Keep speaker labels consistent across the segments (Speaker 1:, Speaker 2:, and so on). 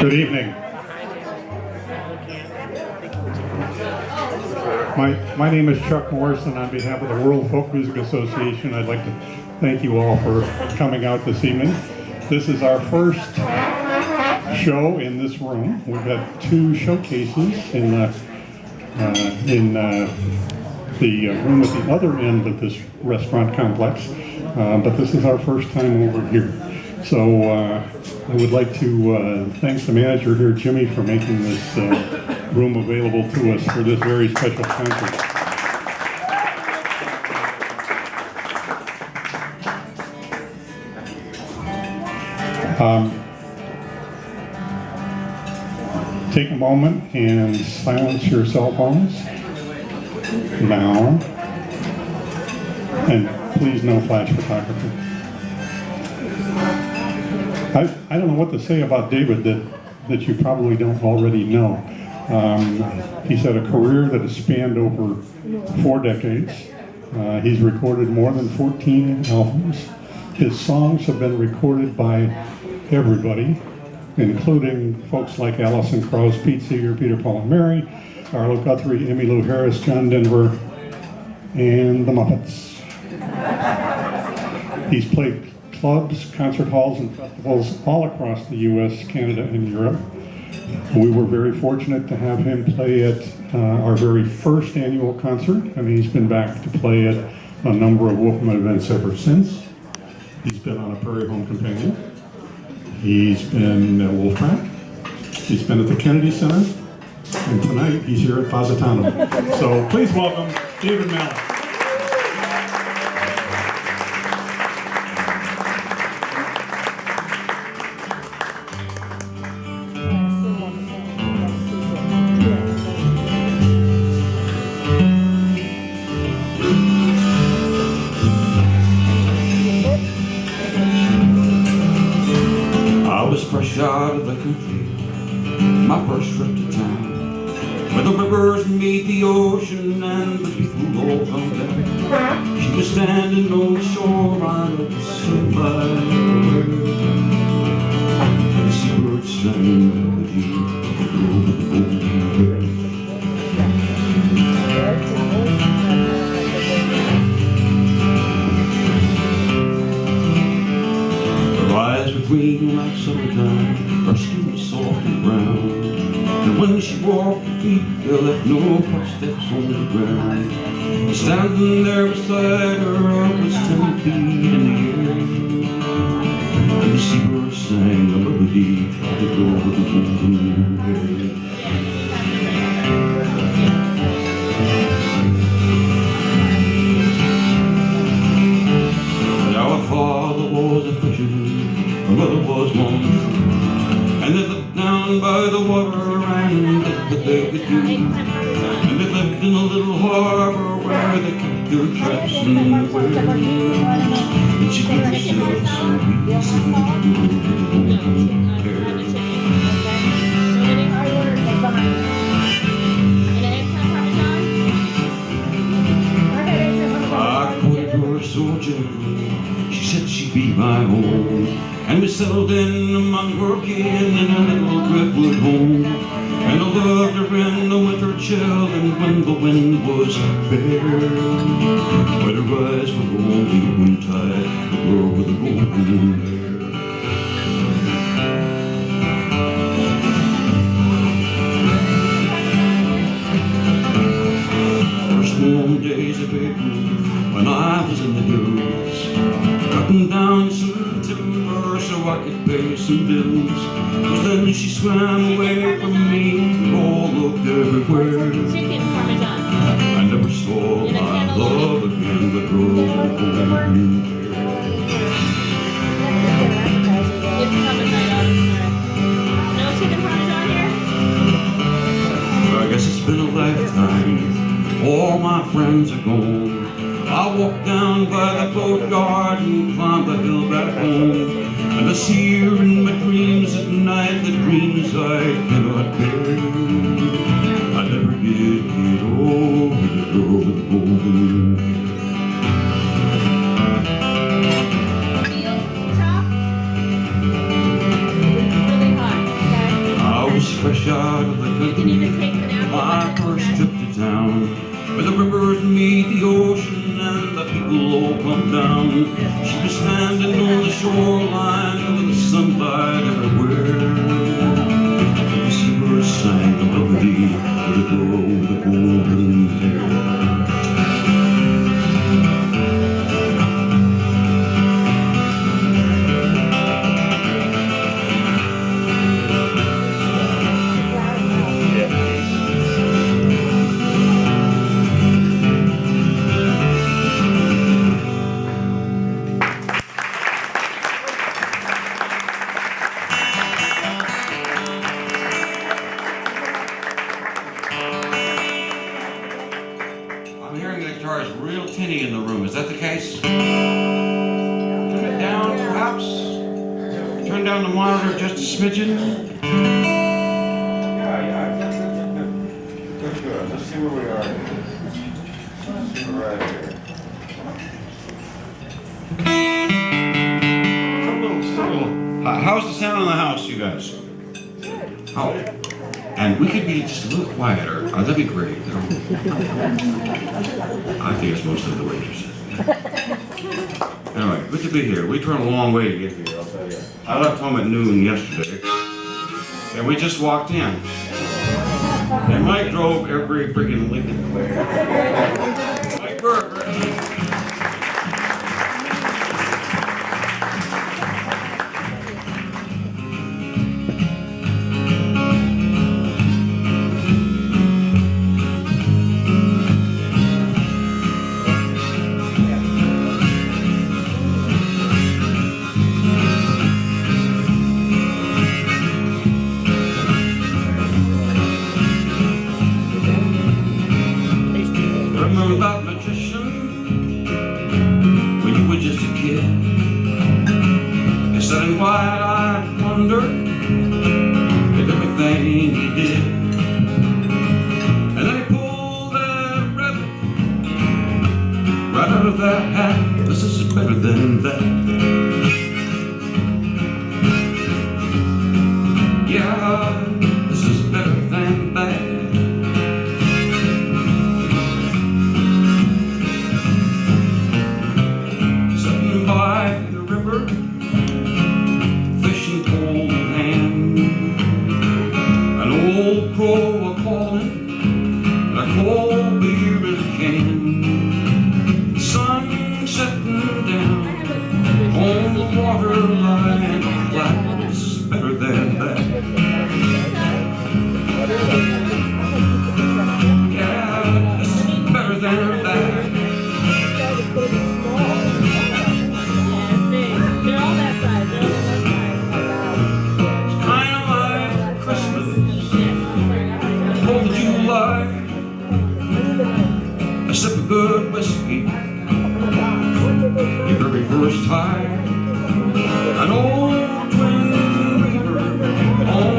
Speaker 1: Good evening. My name is Chuck Morrison. On behalf of the World Folk Music Association, I'd like to thank you all for coming out this evening. This is our first show in this room. We've had two showcases in the room at the other end of this restaurant complex, but this is our first time over here. So I would like to thank the manager here, Jimmy, for making this room available to us for this very special concert. Take a moment and silence your cell phones now, and please no flash photography. I don't know what to say about David that you probably don't already know. He's had a career that has spanned over 4 decades. He's recorded more than 14 albums. His songs have been recorded by everybody, including folks like Alison Krauss, Pete Seeger, Peter, Paul and Mary, Arlo Guthrie, Emmylou Harris, John Denver, and the Muppets. He's played clubs, concert halls, and festivals all across the U.S., Canada, and Europe. We were very fortunate to have him play at our very first annual concert, and he's been back to play at a number of Wilkin events ever since. He's been on a Prairie Home Companion. He's been at Wolfpack. He's been at the Kennedy Center. And tonight, he's here at Positano. So please welcome David Mallett.
Speaker 2: Fresh out of the country, my first trip to town, where the rivers meet the ocean and the people all come down. She was standing on the shoreline of the sunlight, and the seabirds sang melody over the golden hair. Her eyes were green like summertime, her skin was soft and brown, and when she walked, her feet there left no footsteps on the ground. Standing there beside her, I was 10 feet in the air, and the seabirds sang a melody over the golden hair. Our father was a fisherman, her mother was one, and they lived down by the water and did what they could do. And they lived in a little harbor where they kept their traps and their wares. And she put herself so easy I quoted her so gently. She said she'd be my home, and we settled in among working in a little driftwood home. And I loved her in the winter chill and when the wind was bare, but her eyes were only wind tide, the girl with the golden hair. First warm days of April, when I was in the hills, cutting down some timber so I could pay some bills. But then she swam away from me, we all looked everywhere.
Speaker 3: Chicken Parmesan.
Speaker 2: I never saw my love again, but girl with the golden hair.
Speaker 3: It's Parmesan. No chicken Parmesan here?
Speaker 2: I guess it's been a lifetime, all my friends are gone. I walk down by the boatyard and climb the hill back home, and I see her in my dreams at night, the dreams I cannot bear. I never did get over the girl with the golden hair.
Speaker 3: Really hot, okay?
Speaker 2: out of the
Speaker 3: You can
Speaker 2: country.
Speaker 3: even take the nap.
Speaker 2: My first trip to town, where the rivers meet the ocean and the people all come down. She was standing on the shoreline with the sunlight everywhere. The seabird sang a melody to the girl with the golden hair. I'm hearing the guitar is real tinny in the room. Is that the case? Turn it down, perhaps? Turn down the monitor just a smidgen?
Speaker 4: Yeah. Good. Let's see where we are here. Let's see we're right here.
Speaker 2: How's the sound in the house, you guys? How? And we could be just a little quieter. That'd be great. I think it's mostly the waitresses. Anyway, good to be here. We drove a long way to get here, I'll tell you. I left home at noon yesterday, and we just walked in. And Mike drove every freaking Lincoln way. Mike Burd. Remember that magician when you were just a kid? You sat in wide-eyed wonder at everything he did. And then he pulled that rabbit right out of that hat. This is better than that. Yeah, this is better than that. By the river, fishing pole in hand, an old crow a-calling, and a cold beer in a can. The sun setting down on the waterline black. This is better than that. Yeah, this is better than that. A sip of good whiskey, your very first time, an old twin river on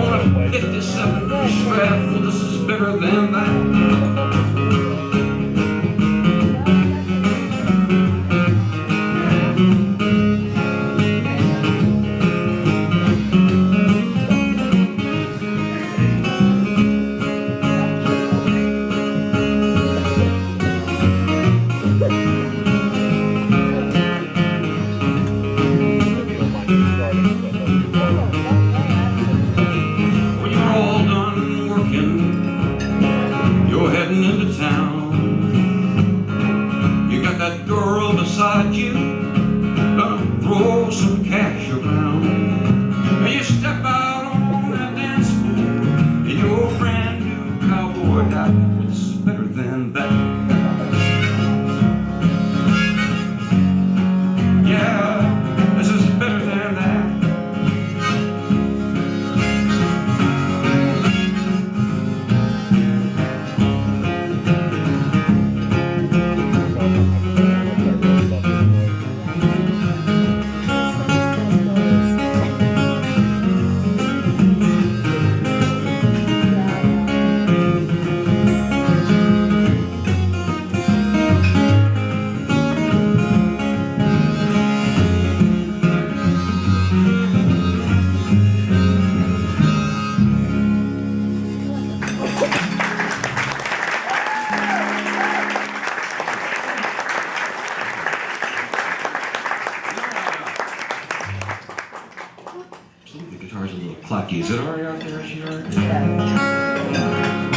Speaker 2: Some of the guitar's a little clacky. Is it alright out there? Is she alright?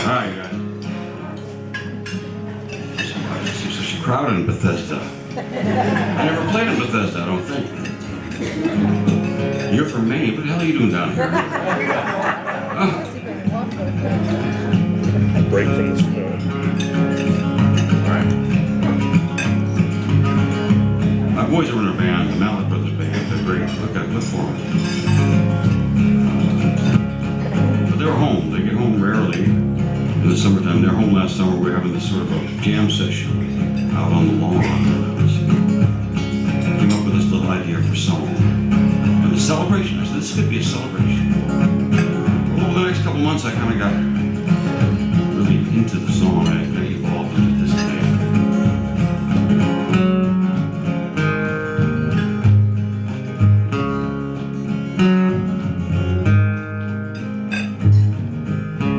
Speaker 2: Alright, guys. So she crowded in Bethesda. I never played in Bethesda, I don't think. You're from Maine. What the hell are you doing down here?
Speaker 5: Break from the spoon.
Speaker 2: Alright. My boys are in a band, the Mallett brothers band. They're great. Look at good for them. But they're home. They get home rarely in the summertime. They're home last summer. We were having this sort of a jam session out on the lawn. Came up with this little idea for song. And a celebration. I said, this could be a celebration. Well, over the next couple months, I kind of got really into the song. I evolved into this thing.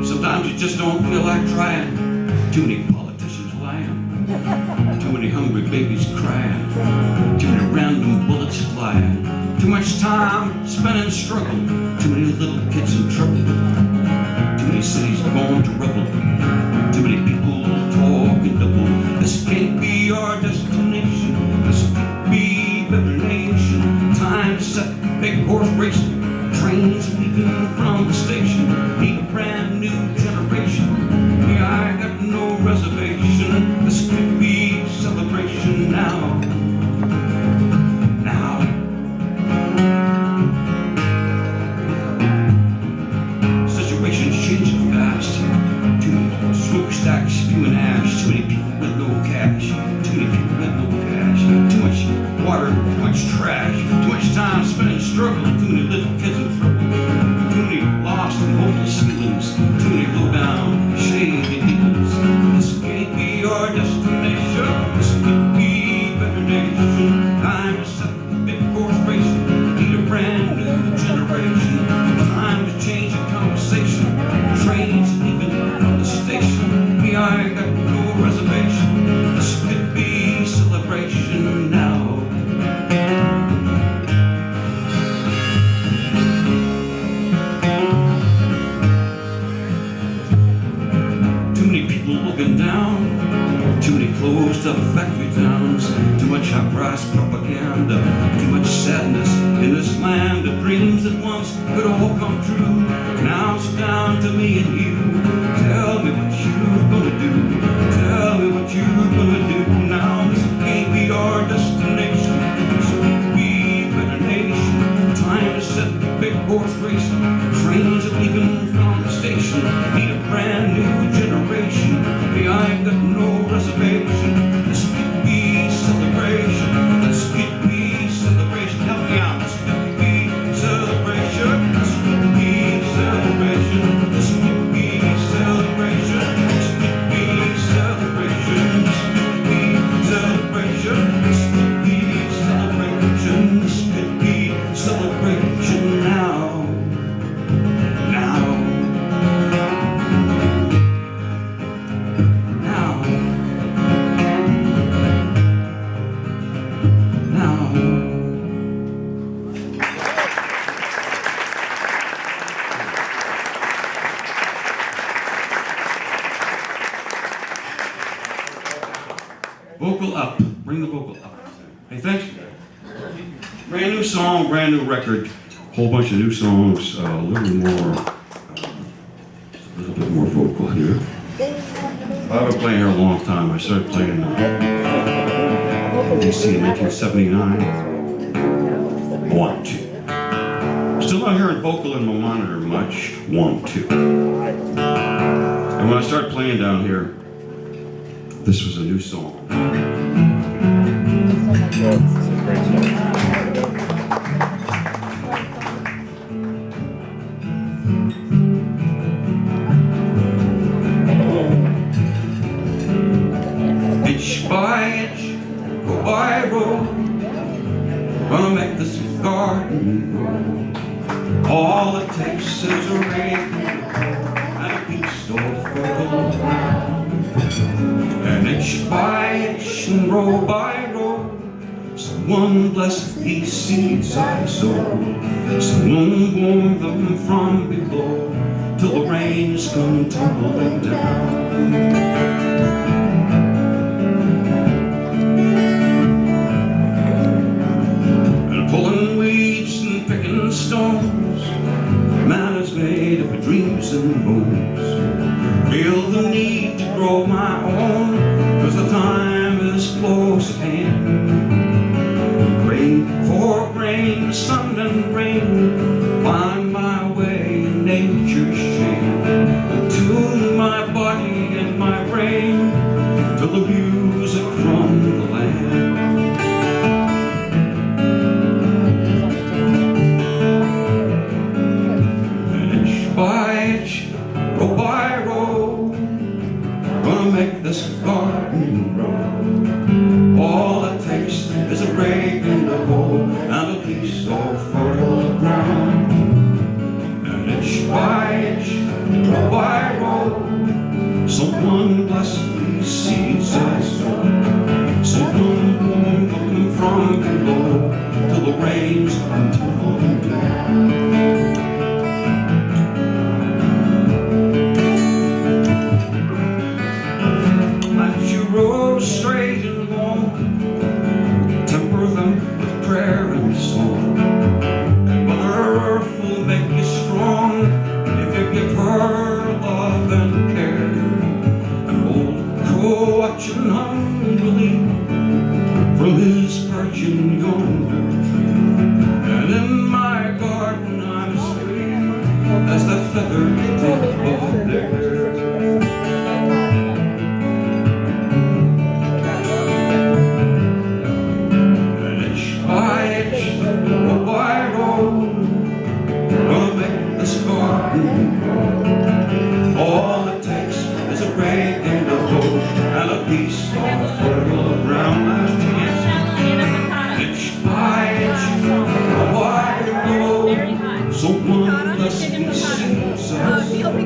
Speaker 2: Sometimes you just don't feel like trying. Too many politicians lying. Too many hungry babies crying. Too many random bullets flying. Too much time spent in struggle. Too many little kids in trouble. Too many cities going to rubble. Too many people talking double. This can't be our destination. This can't be better nation. Time set, big horse racing. Trains leaving from the station. Need a brand new generation. Yeah, I got no reservation. This could be celebration now. Now. Situations changing fast. Too many smokestacks spewing ash. Too many people with no cash. Too many people with no cash. Too much water, too much trash. Too much time spent in struggle. Too many little kids in trouble. Too many lost and hopeless feelings. Too many low down, shady dealings. This can't be our destination. This could be better nation. Time to set the big horse racing. Need a brand new generation. Time to change the conversation. Trains leaving from the station. Me, I got no reservation. This could be celebration now. Too many people looking down. Too many closed up factory towns. Too much high-priced propaganda. Too much sadness in this land of dreams that once could all come true. Now it's down to me and you. Tell me what you're gonna do. Tell me what you're gonna do. Now this can't be our destination. This could be better nation. Time to set the big horse racing. Trains are leaving from the station. Need a brand new generation. Me, I ain't got no reservation. This could be celebration. This could be celebration. Help me out. This could be celebration. This could be celebration. This could be celebration. This could be celebration. This could be celebration. This could be celebration. This could be celebration now. Now. Now. Now. Vocal up. Bring the vocal up. Hey, thanks. Brand new song, brand new record. Whole bunch of new songs. A little bit more vocal here. I've been playing here a long time. I started playing in DC in 1979. 1, 2. Still not hearing vocal in my monitor much. 1, 2. And when I started playing down here, this was a new song.
Speaker 5: It's a great song.
Speaker 2: Inch by inch, row by row, gonna make this garden grow. All it takes is a rain and a piece of fertile ground. And inch by inch and row by row, some Someone bless these seeds I sow. Someone warm them from below till the rains come tumbling down. And pulling weeds and picking stones, man is made of dreams and bones. Feel the need to grow my own, 'cause the time is close at hand. Rain for rain, sun and rain, find my way in nature's chain. Tune my body and my brain to the music from the land. And inch by inch, row by row, gonna make this garden grow. All it takes is a rake and a hoe and a piece of fertile ground. And inch by inch, row by row, someone bless these seeds I sow. Someone warm them from below till the rains come tumbling down. As you row straight and long, temper them with prayer and song. And Mother Earth will make you strong if you give her love and care. An old crow watching hungrily from his perch in yonder tree. And in my garden I'm as free as the feathered drop of there. All it takes is a rake and a hoe and a piece of fertile ground. Last chance, inch by inch, wide road. Someone bless these seeds I sow.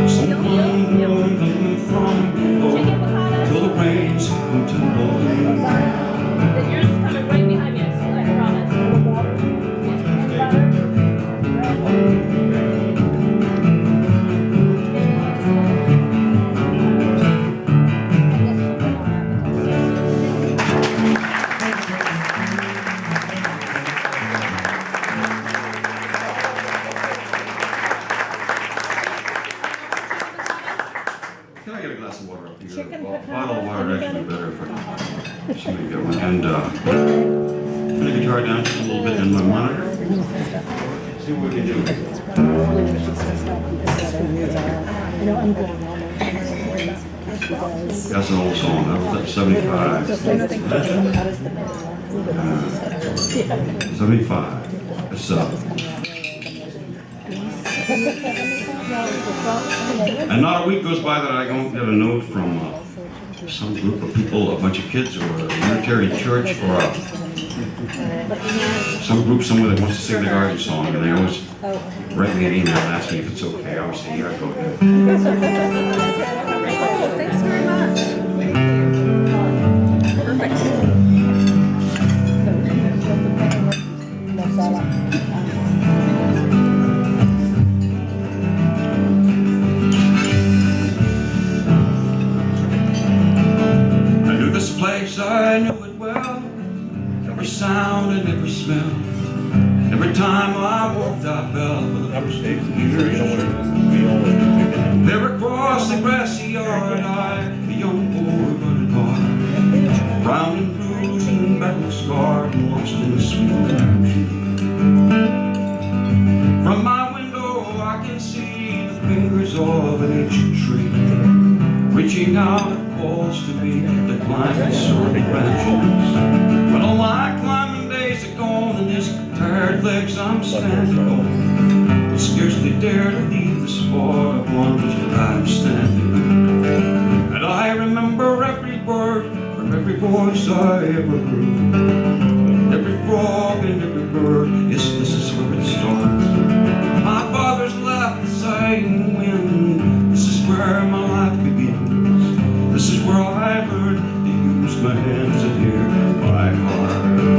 Speaker 2: Someone warm them from below till the rains come tumbling down.
Speaker 3: Yours is coming right behind me, I promise.
Speaker 2: Can I get a glass of water up here? Bottle of water would actually be better if I somebody get one. And put the guitar down just a little bit in my monitor. See what we can do. That's an old song. That was at 75. 75. It's and not a week goes by that I don't get a note from some group of people, a bunch of kids, or a Unitarian church, or some group somewhere that wants to sing the garden song, and they always write me an email and ask me if it's okay. I always say, yeah, go ahead.
Speaker 6: Thanks very much. Perfect.
Speaker 2: I knew it well, every sound and every smell. Every time I walked, I felt for the first day of the year. There across the grassy yard, a young boy running hard, brown and bruised and battle scarred and lost in the sweet country. From my window, I can see the fingers of an ancient tree, reaching out calls to me to climb the soaring branches. But all my climbing days are gone, and these tired legs I'm standing on, I scarcely dare to leave the spot upon which I'm standing. And I remember every word from every voice I ever heard, every frog and every bird. Yes, this is where it starts. My father's laugh, the sighing wind. This is where my life begins. This is where I learned to use my hands and hear my heart.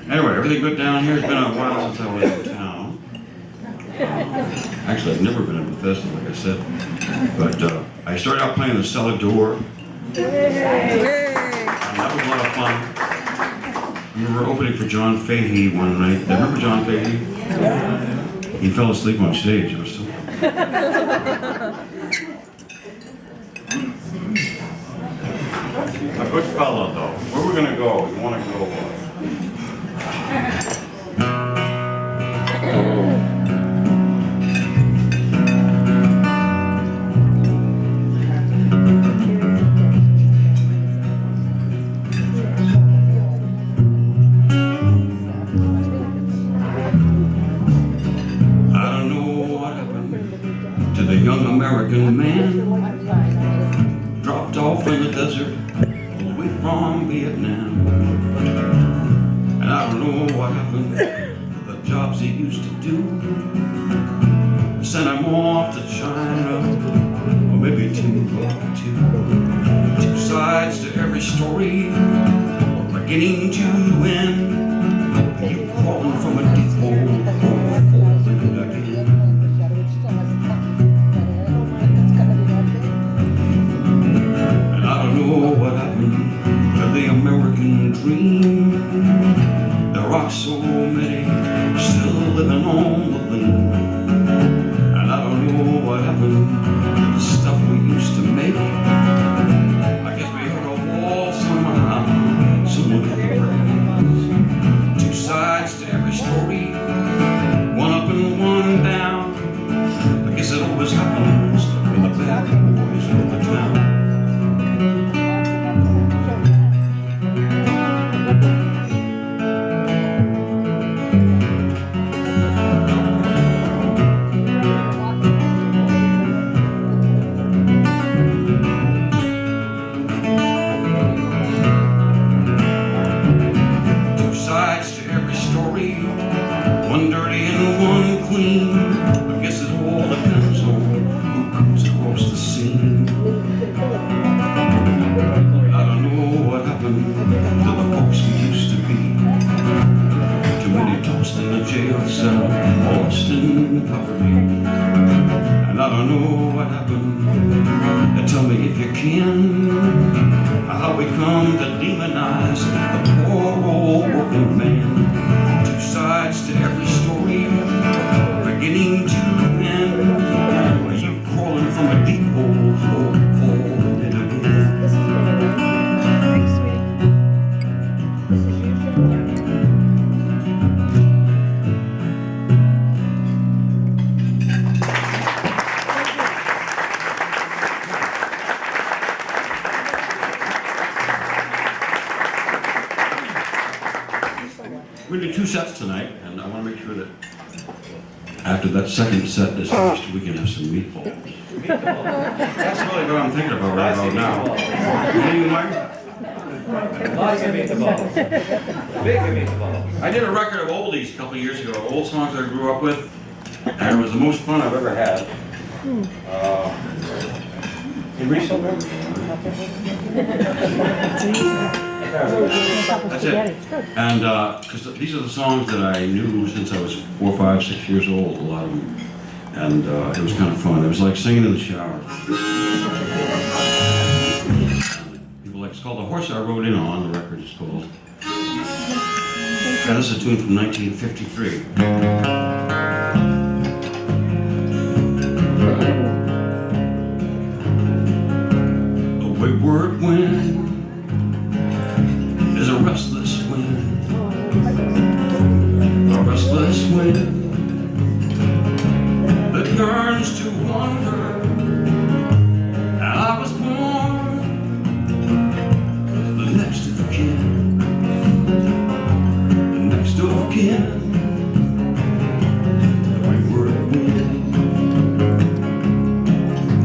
Speaker 2: Anyway, everything good down here? It's been a while since I was in town. Actually, I've never been in Bethesda, like I said. But I started out playing the cellar door. And that was a lot of fun. I remember opening for John Fahey one night. Remember John Fahey? He fell asleep on stage. It was so...
Speaker 4: A good fellow, though. Where we gonna go? You wanna go?
Speaker 2: I don't know what happened to the young American man. Dropped off in the desert away from Vietnam. And I don't know what happened to the jobs he used to do. Sent him off to China, or maybe Timbuktu. Two sides to every story, beginning to end. You crawling from a deep hole, falling again. And I don't know what happened to the American dream. There are so many still living on the limb. And I don't know what happened to the stuff we used to make. I guess we hit a wall somehow. Someone hit the brakes. Two sides to every story, one up and one down. I guess it always happens when the bad boys rule the town. One dirty and one clean. I guess it all depends on who comes across the scene. I don't know what happened to the folks we used to be. Too many tossed in the jail cell, lost in poverty. And I don't know what happened. Tell me if you can, how we come to demonize the poor old working man. Two sides to every story, beginning to end. Are you crawling from a deep hole, falling in again?
Speaker 3: Thanks, sweetie. This is your show.
Speaker 2: We're going to do two sets tonight, and I want to make sure that after that second set is finished, we can have some meatballs. That's really what I'm thinking about right about now. You, Mike?
Speaker 6: Lots of meatballs. Big meatballs.
Speaker 2: I did a record of oldies a couple of years ago, old songs I grew up with, and it was the most fun I've ever had.
Speaker 4: Can we still remember?
Speaker 2: That's it. And because these are the songs that I knew since I was 4, 5, 6 years old, a lot of them. And it was kind of fun. It was like singing in the shower. People like, it's called The Horse I Rode In On, the record is called. And this is a tune from 1953. A wayward wind is a restless wind, a restless wind that yearns to wander. And I was born the next of kin, the next of kin, wayward wind,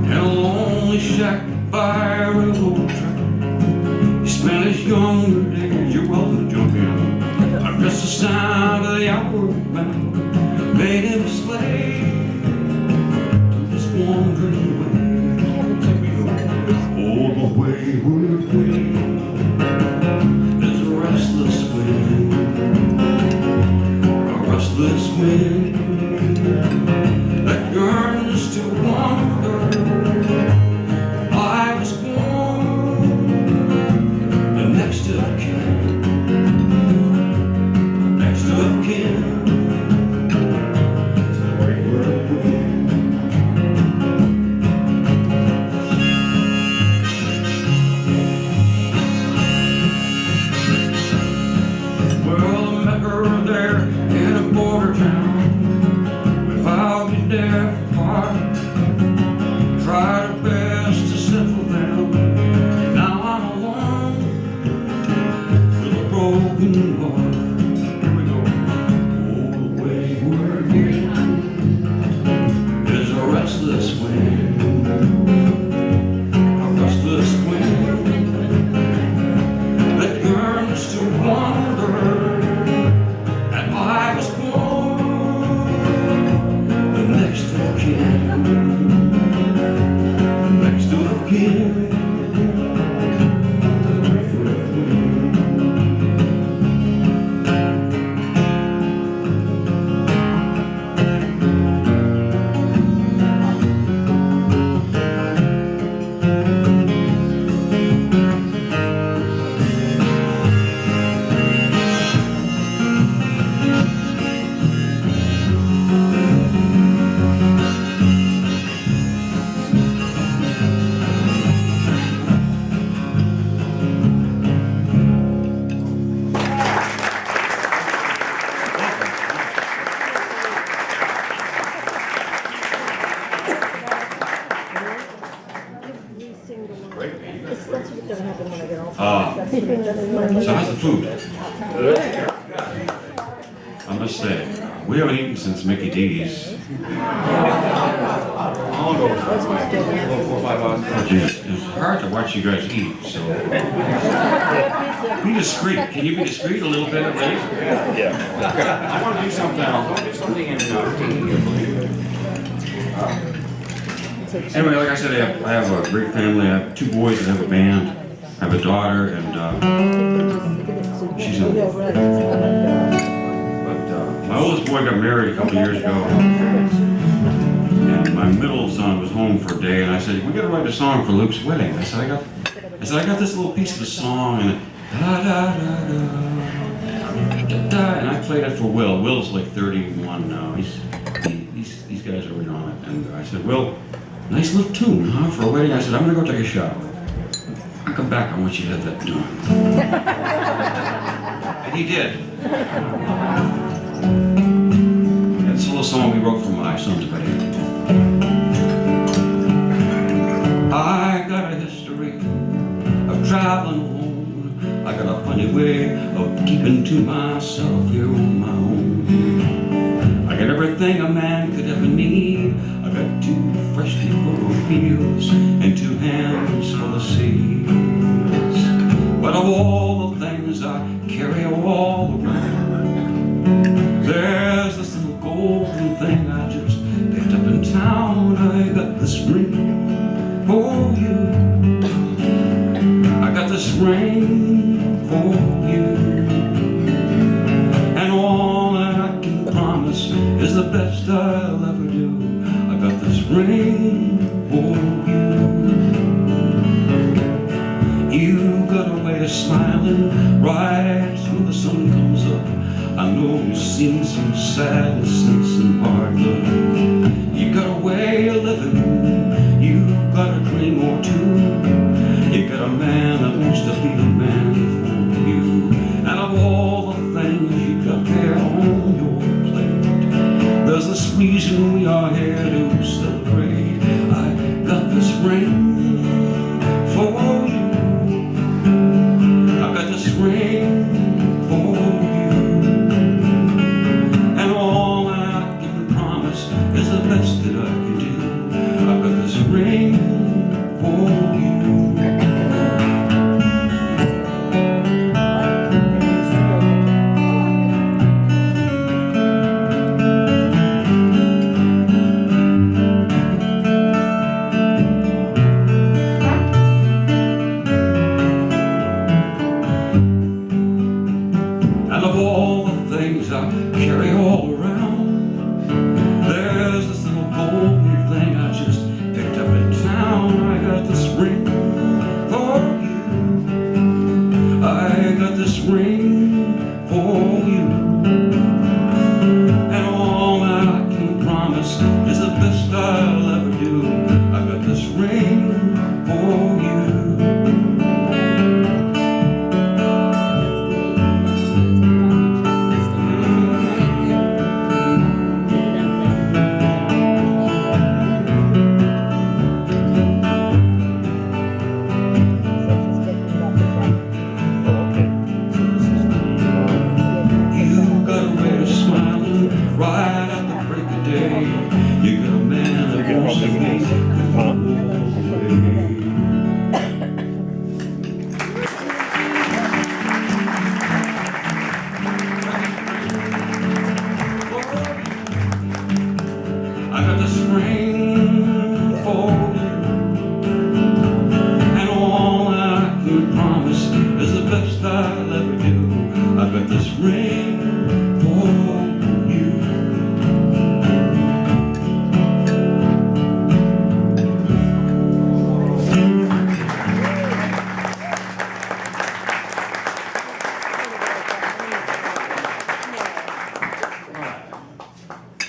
Speaker 2: in a lonely shack by a railroad track. He spent his younger days, you're welcome to jump in. I guess the sound of the outward bound made him a slave to this wandering way. Here we go. Oh, the wayward wind is a restless wind. So how's the food? I must say, we haven't eaten since Mickey D's.
Speaker 4: I'll go for 4 or 5 hours.
Speaker 2: Oh, geez, it's hard to watch you guys eat, so. Be discreet. Can you be discreet a little bit at least?
Speaker 5: Yeah.
Speaker 4: I want to do something else. I want to do something in
Speaker 2: Anyway, like I said, I have a great family. I have 2 boys that have a band. I have a daughter, and she's in. My oldest boy got married a couple years ago, and my middle son was home for a day, and I said, "We got to write a song for Luke's wedding." I said, "I got this little piece of the song, and da da da da da," and I played it for Will. Will's like 31 now. These guys are right on it, and I said, "Will, nice little tune, huh, for a wedding?" I said, "I'm gonna go take a shower. I'll come back. I want you to have that done." And he did. It's a little song we wrote for my son's wedding. I got a history of traveling alone. I got a funny way of keeping to myself here on my own. I got everything a man could ever need. I got 2 freshly furrowed wheels and 2 hands full of seeds. But of all the things I carry all around, there's this little golden thing I just picked up in town. I got this ring for you. I got this ring for you. And all that I can promise is the best I'll ever do. I got this ring for you. You got a way of smiling right when the sun comes up. I know you've seen some sadness and some hard luck. You got a way of living. You got a dream or 2. You got a man that wants to be the man for you. And of all the things you got there on your plate, there's this reason we are here to celebrate. I got this ring for you. I got this ring for you. And all that I can promise is the best that I can do. I got this ring for you. And of all the things I carry all around, there's this little golden thing I just picked up in town. I got this ring for you. I got this ring for you. And all that I can promise is the best I'll ever do. I got this ring for you. Right at the break of day, you got a man that wants to be I got this ring for you, and all that I can promise is the best I'll ever do. I got this ring for you.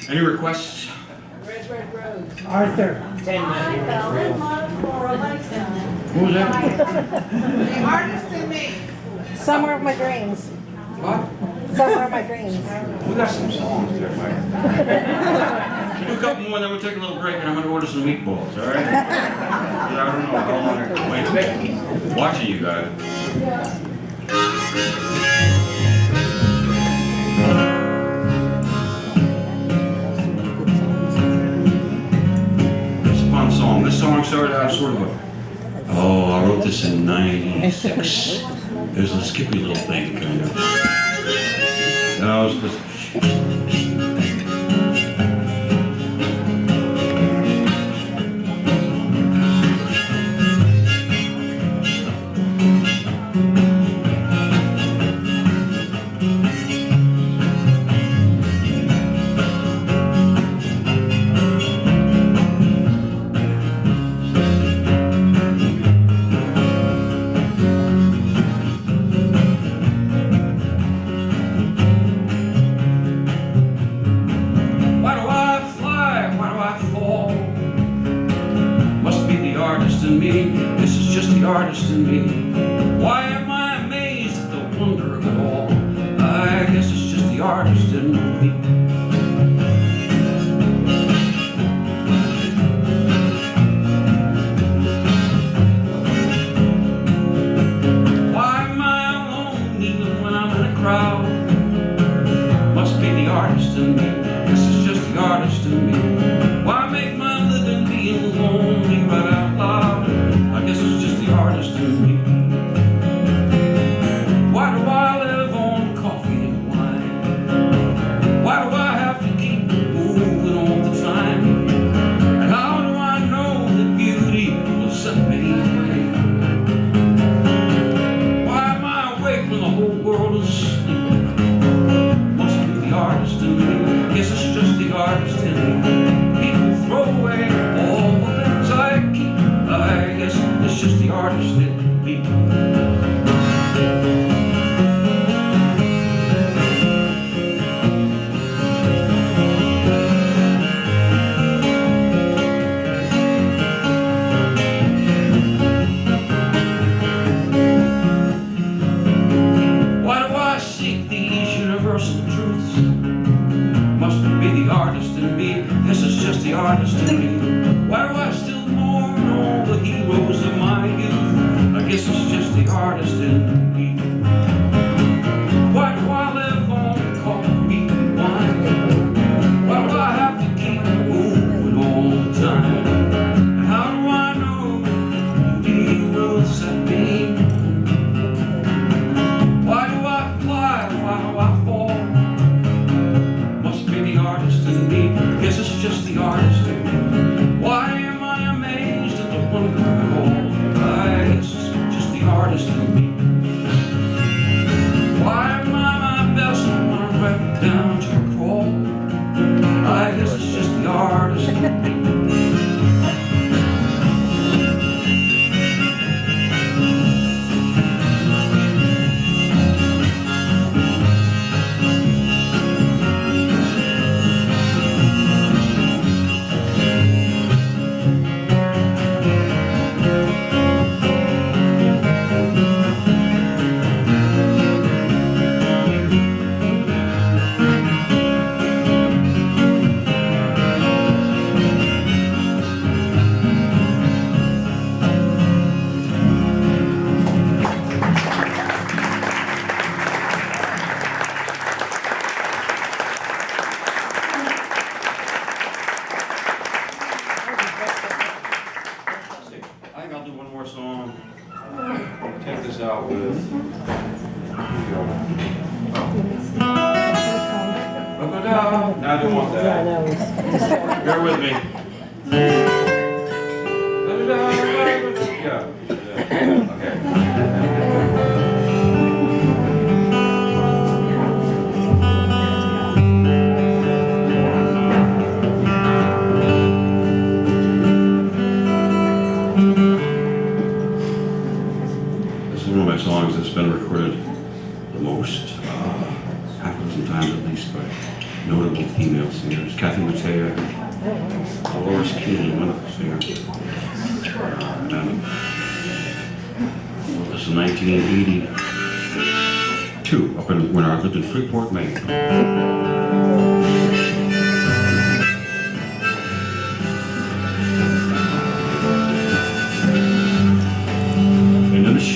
Speaker 2: Any requests?
Speaker 3: Arthur.
Speaker 2: Who was that?
Speaker 7: The artist in me.
Speaker 3: Summer of my dreams.
Speaker 4: What?
Speaker 3: Summer of my dreams.
Speaker 4: We got some songs there, Mike.
Speaker 2: do a couple more, then we'll take a little break, and I'm gonna order some meatballs, all right? Yeah, I don't know how long I can wait. Watching you guys. It's a fun song. This song started out sort of a, oh, I wrote this in '96. There's a skippy little thing, kind of. And I was just... Artist in me. Why am I amazed at the wonder of it all? I guess it's just the artist in me. Why am I alone even when I'm in a crowd? Must be the artist in me. Guess it's just the artist in me. Why make my living being lonely right out loud? I guess it's just the artist in me. Why do I live on coffee and wine? Why do I have to keep moving all the time? And how do I know that beauty will set me free? Why am I awake when the whole world is asleep? Must be the artist in me. Guess it's just the artist in me. People throw away all the things I keep. I guess it's just the artist in me. Why do I seek these universal truths? Must be the artist in me. Guess it's just the artist in me. Why do I still mourn all the heroes of my youth? I guess it's just the artist in me. Why do I live on coffee and wine? Why do I have to keep moving all the time? And how do I know beauty will set me? Why do I fly? Why do I fall? Must be the artist in me. Guess it's just the artist in me. Why am I amazed at the wonder of it all? I guess it's just the artist in me. Why am I my best when I'm right down to a crawl? I guess it's just the artist in me. I think I'll do one more song. Take this out with. No, I don't want that. Bear with me. Yeah. Okay. This is one of my songs that's been recorded the most, half a dozen times at least, by notable female singers. Kathy Mattea, Dolores Keene, wonderful singer. This is 1982, up in when I lived in Freeport, Maine.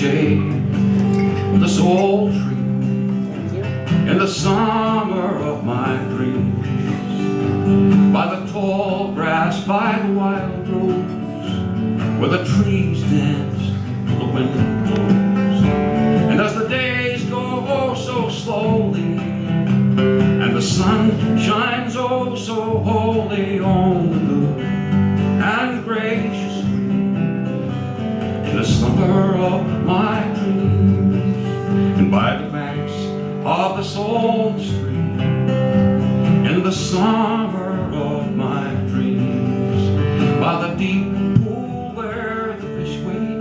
Speaker 2: shade of this old tree, in the summer of my dreams, by the tall grass, by the wild rose, where the trees dance till the wind blows. And as the days go oh so slowly, and the sun shines oh so wholly on the good and gracious green, in the summer of my dreams, and by the banks of this old stream, in the summer of my dreams, by the deep pool where the fish wait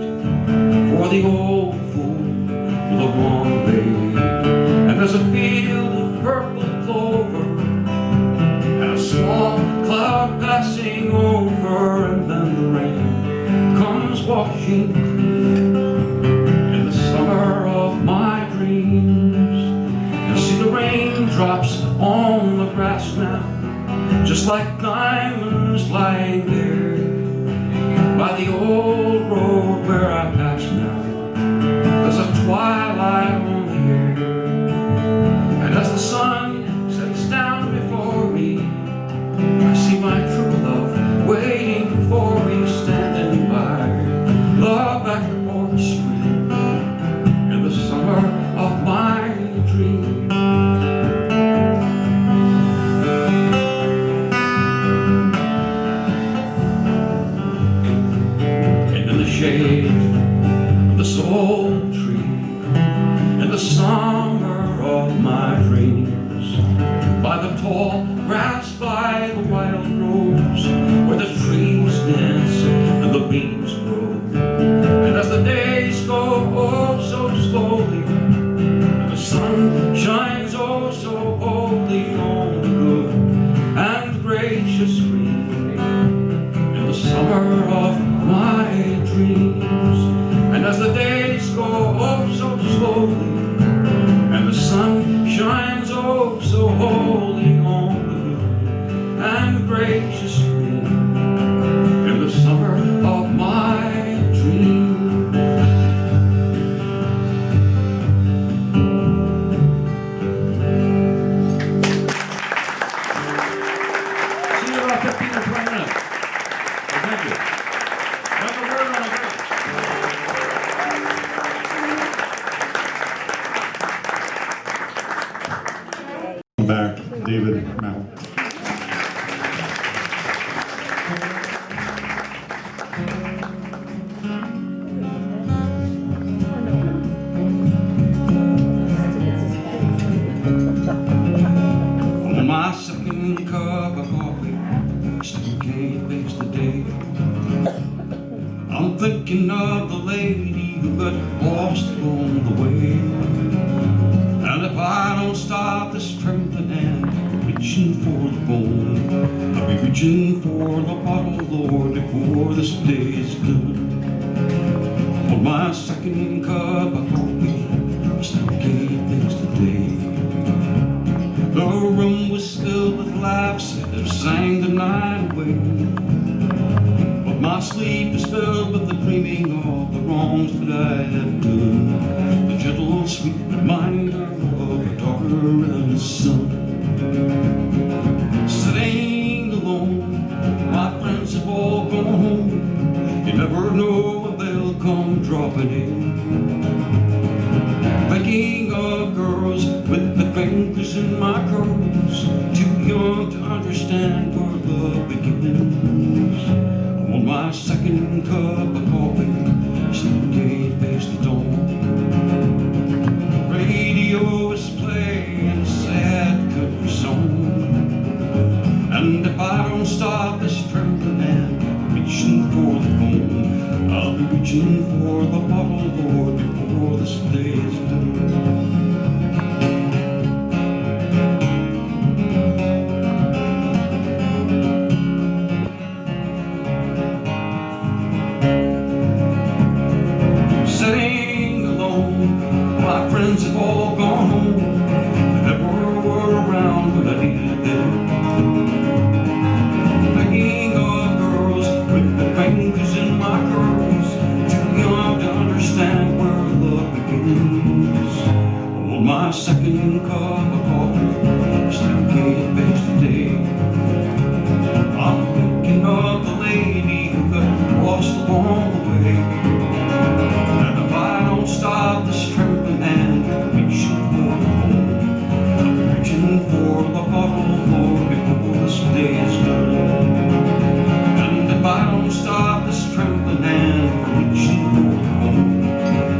Speaker 2: for the old fool with a warm bait, and there's a field of purple clover and a small cloud passing over, and then the rain comes washing in the summer of my dreams. You see the raindrops on the grass now, just like diamonds lying there by the old road where I pass now. There's a twilight on the air, and as the sun sets down before me, I see my true love waiting for me, standing by the back porch screen in the summer of my dream. And in the shade of this old tree, in the summer of my dreams, by the tall grass, by the wild rose, where the trees dance and the beans grow, and as the days go oh so slowly, and the sun shines oh so wholly on the good and gracious green, in the summer of my dreams, and as the days go oh so slowly, and the sun shines oh so wholly on the good and gracious green, in the summer of my dreams. See you in about 15 or 20 minutes. Well, thank you. Michael Burd on the bass.
Speaker 1: Back, David Mallett.
Speaker 2: On my second cup of coffee, still can't face the day. I'm thinking of the lady who got lost along the way. And if I don't stop this trembling hand, reaching for the phone, I'll be reaching for the bottle, Lord, before this day is done. On my second cup of coffee, I still can't face the day. The room was filled with laughs that sang the night away, but my sleep is filled with the dreaming of the wrongs that I have done. The gentle, sweet reminder of a daughter and a son. Sitting alone, my friends have all gone home. You never know when they'll come dropping in. Thinking of girls with the fingers in my curls, too young to understand where love begins. I'm on my second cup of coffee, still can't face the dawn. The radio is playing a sad country song, and if I don't stop this trembling hand, reaching for the phone, I'll be reaching for the bottle, Lord, before this day is done. Sitting alone, my friends have all gone home. They never were around when I needed them. Thinking of girls with the fingers in my curls, too young to understand where days. On my second cup of coffee, still getting best today. I'm thinking of the lady who got lost along the way. And if I don't stop this trembling hand, reaching for the home, reaching for the bottle, Lord, before this day is done. And if I don't stop this trembling hand, reaching for the home,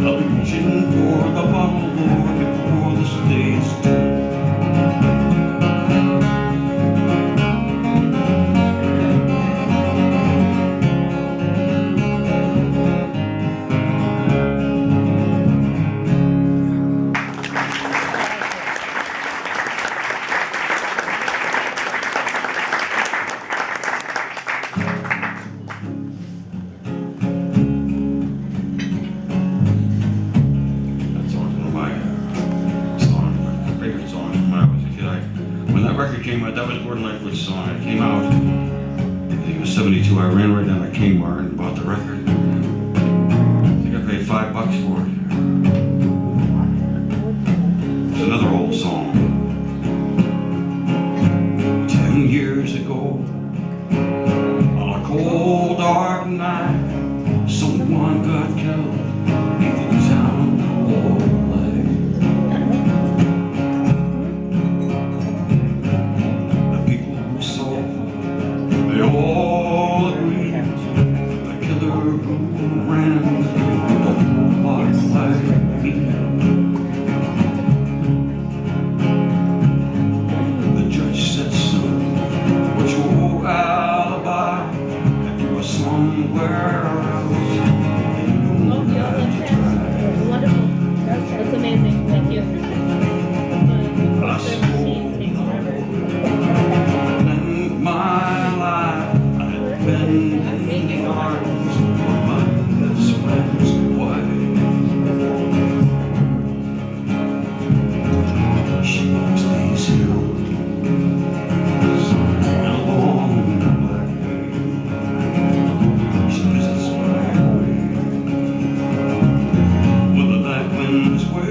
Speaker 2: I'm reaching for the bottle, Lord, before this day is done. That's one of my favorite songs when I was a kid. When that record came out, that was Gordon Lightfoot's song. It came out, I think it was 72. I ran right down to Kmart and bought the record. I think I paid $5 for it. It's another old song. 10 years ago, on a cold dark night, someone got killed beneath the town hall light. The people who saw, they all agreed, the killer who ran the whole block like me. The judge said, son, what's your alibi? If you were somewhere else, you don't have to try.
Speaker 8: Wonderful. That's amazing. Thank you.
Speaker 2: I swore in my life I'd been in the arms of my best friend's wife. She walks these hills and along the black way. She visits my way with the night wind's way.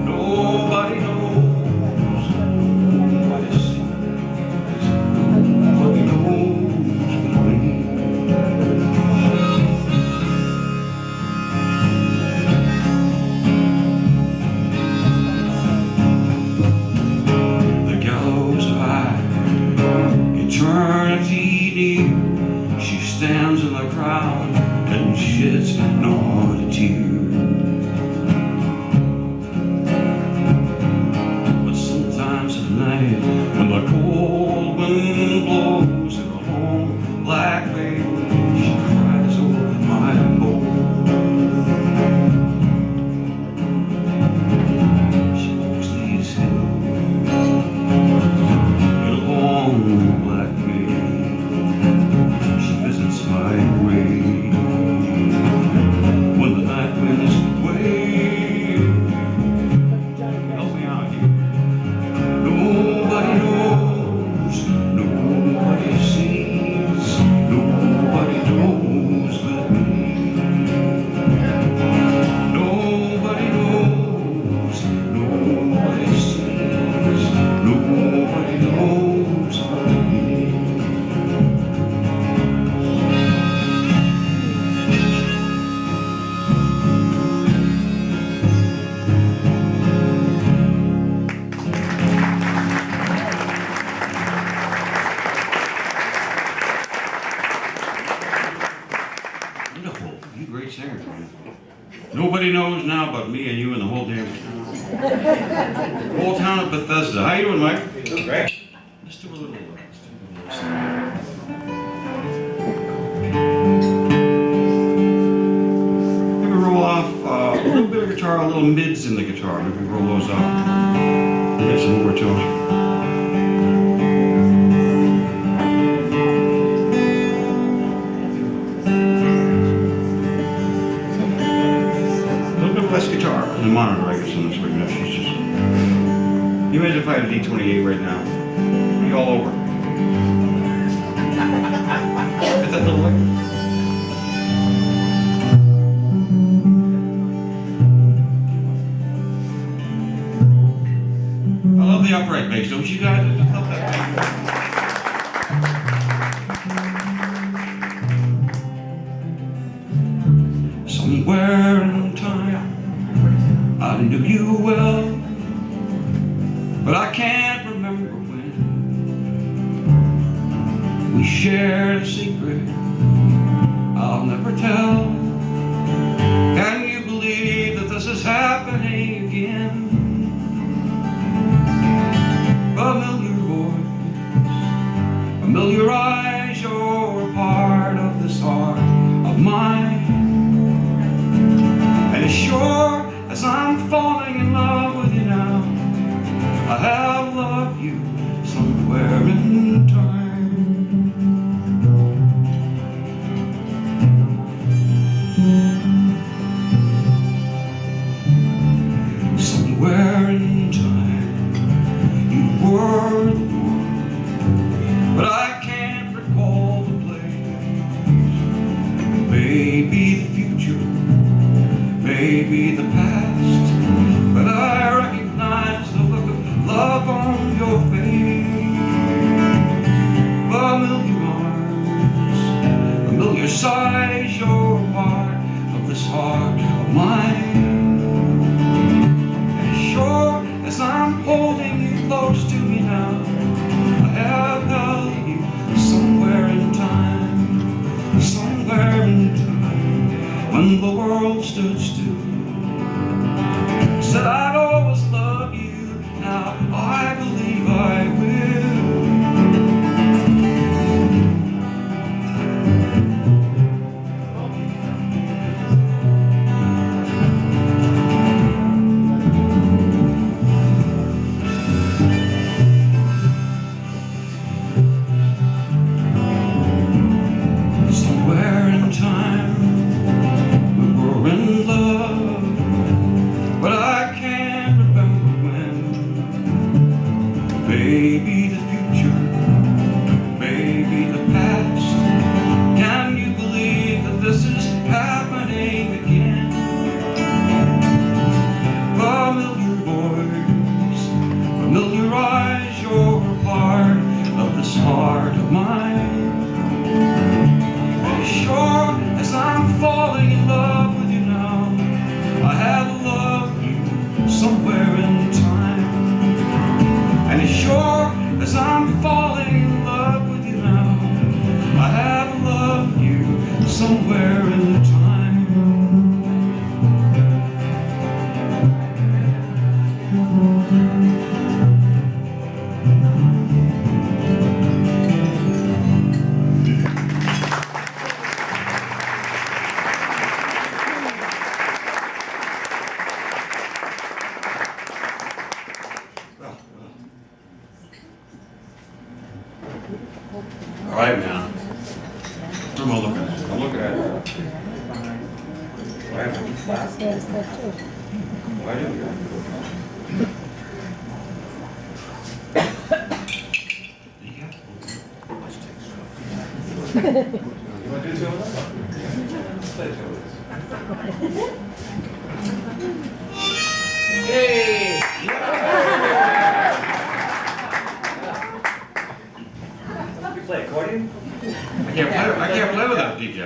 Speaker 2: Nobody knows, nobody sees, nobody knows but me. The gallows high, eternity near. She stands in the crowd and sheds not a tear. But sometimes at night, when the cold wind blows in a long black veil, she cries over my bowl. She walks these hills in a long black veil. She visits my grave when the night winds wave. Help me out here. Nobody knows, nobody sees, nobody knows but me. Nobody knows, nobody sees, nobody knows but me. Wonderful. You great singers, man. Nobody knows now but me and you and the whole damn town. Whole town of Bethesda. How you doing, Mike?
Speaker 6: Doing great.
Speaker 2: Let's do a little song. Maybe roll off a little bit of guitar, a little mids in the guitar. Maybe roll those off. Get some more to it. Less guitar and the monitor, I guess, on this right now. She's just. You imagine if I had a D28 right now? It'd be all over. Get that little lick. days, don't you guys? I love that. Somewhere in time, I knew you well, but I can't remember when we shared a secret I'll never tell. Can you believe that this is happening again? Familiar voice, familiar eyes, you're a part of this heart of mine. And as sure as I'm falling in love with you now, I have loved you somewhere in time. Somewhere in time, you were the one, but I can't recall the place. Maybe the future, maybe the past, but I recognize the look of love on your face. Familiar arms, familiar size, you're a part of this heart of mine. And as sure as I'm holding you close to me now, I have held you somewhere in time, somewhere in time, when the world stood still. Said I'd always love you, now I believe I will. Somewhere in time, we were in love, but I can't remember when. Maybe the future, maybe the past. Can you believe that this is happening again? Familiar voice, familiar eyes, you're a part of this heart of mine. And as sure as I'm falling in love with you now, I have loved you somewhere in time. And as sure as I'm falling in love with you now, I have loved you somewhere in time. All right, man. What am I looking at?
Speaker 4: I'm looking at it. Why haven't you clapped? Why didn't you? You want to do two of them? Let's play two of these. Hey! You play accordion?
Speaker 2: I can't play without DJ.